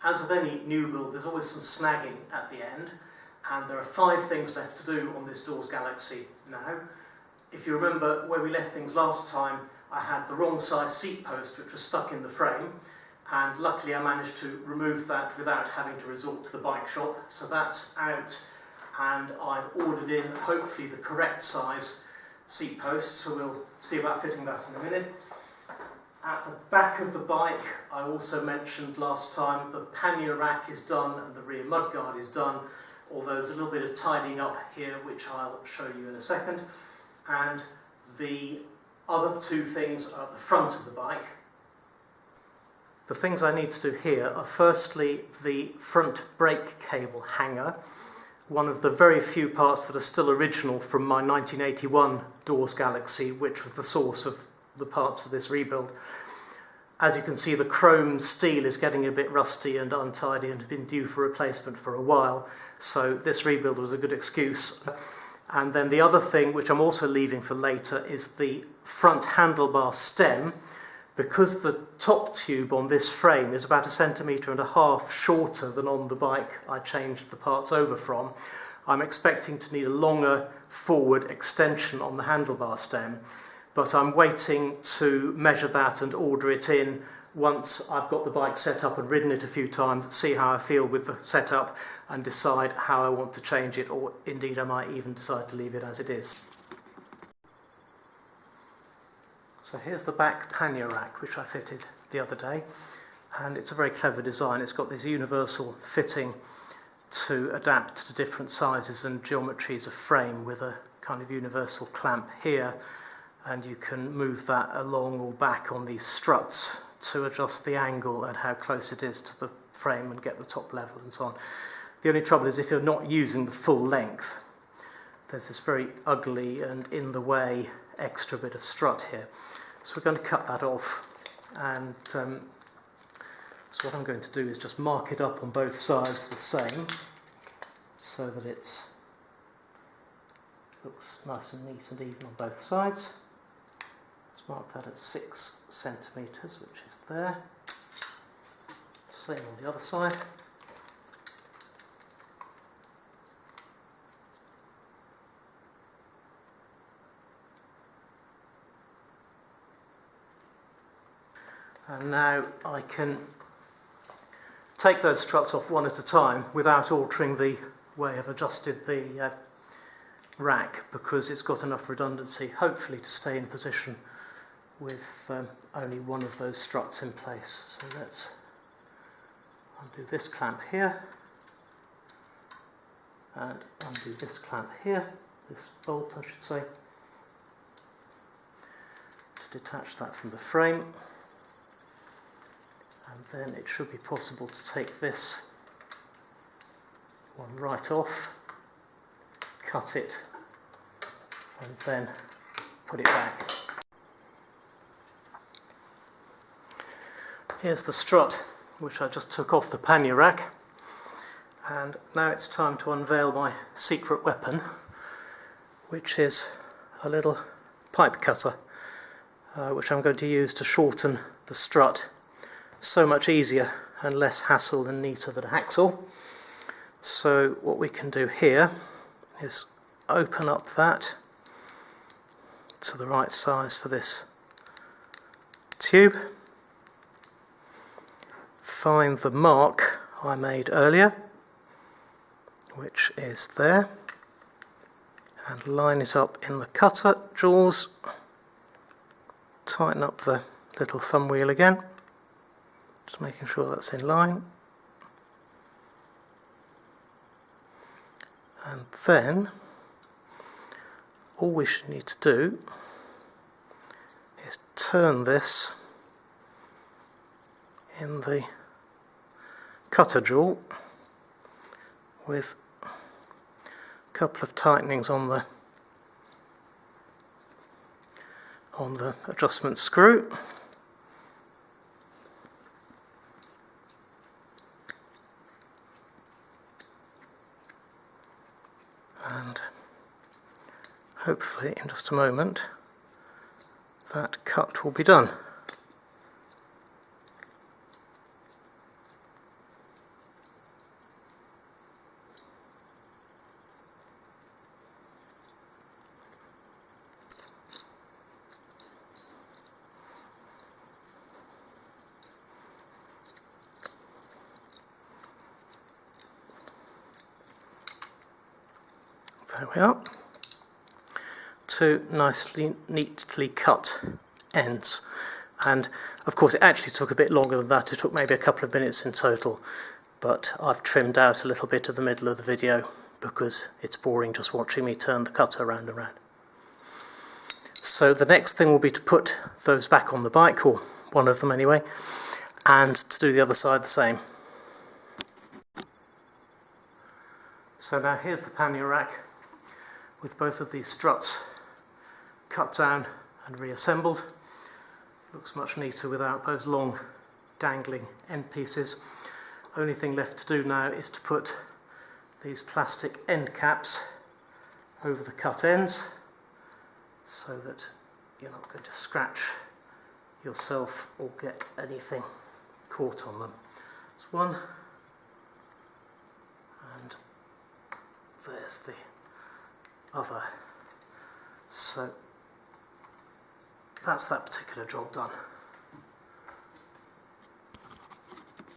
as with any new build, there's always some snagging at the end, and there are 5 things left to do on this Dawes Galaxy now. If you remember where we left things last time, I had the wrong size seat post which was stuck in the frame, and luckily I managed to remove that without having to resort to the bike shop. So that's out, and I've ordered in hopefully the correct size seat post, so we'll see about fitting that in a minute. At the back of the bike, I also mentioned last time, the pannier rack is done and the rear mudguard is done, although there's a little bit of tidying up here which I'll show you in a second. And the other 2 things are at the front of the bike. The things I need to do here are firstly the front brake cable hanger, one of the very few parts that are still original from my 1981 Dawes Galaxy, which was the source of the parts of this rebuild. As you can see, the chrome steel is getting a bit rusty and untidy and had been due for replacement for a while, so this rebuild was a good excuse. And then the other thing, which I'm also leaving for later, is the front handlebar stem. Because the top tube on this frame is about 1.5 centimetres shorter than on the bike I changed the parts over from, I'm expecting to need a longer forward extension on the handlebar stem, but I'm waiting to measure that and order it in once I've got the bike set up and ridden it a few times, see how I feel with the setup and decide how I want to change it, or indeed I might even decide to leave it as it is. So here's the back pannier rack which I fitted the other day, and it's a very clever design. It's got this universal fitting to adapt to different sizes and geometries of frame with a kind of universal clamp here, and you can move that along or back on these struts to adjust the angle and how close it is to the frame and get the top level and so on. The only trouble is if you're not using the full length, there's this very ugly and in the way extra bit of strut here. So we're going to cut that off, and so what I'm going to do is just mark it up on both sides the same, so that it looks nice and neat and even on both sides. Let's mark that at 6 centimetres, which is there. Same on the other side. And now I can take those struts off one at a time without altering the way I've adjusted the rack, because it's got enough redundancy, hopefully, to stay in position with only one of those struts in place. So let's undo this clamp here, and undo this clamp here, this bolt I should say, to detach that from the frame. And then it should be possible to take this one right off, cut it, and then put it back. Here's the strut which I just took off the pannier rack, and now it's time to unveil my secret weapon, which is a little pipe cutter, which I'm going to use to shorten the strut. So much easier and less hassle and neater than a hacksaw. So what we can do here is open up that to the right size for this tube, find the mark I made earlier, which is there, and line it up in the cutter jaws, tighten up the little thumb wheel again, just making sure that's in line, and then all we should need to do is turn this in the cutter jaw with a couple of tightenings on the adjustment screw. And hopefully in just a moment that cut will be done. There we are. Two neatly cut ends. And of course it actually took a bit longer than that. It took maybe a couple of minutes in total, but I've trimmed out a little bit of the middle of the video because it's boring just watching me turn the cutter around and round. So the next thing will be to put those back on the bike, or one of them anyway, and to do the other side the same. So now here's the pannier rack with both of these struts cut down and reassembled. Looks much neater without those long dangling end pieces. Only thing left to do now is to put these plastic end caps over the cut ends so that you're not going to scratch yourself or get anything caught on them. There's one, and there's the other. So that's that particular job done.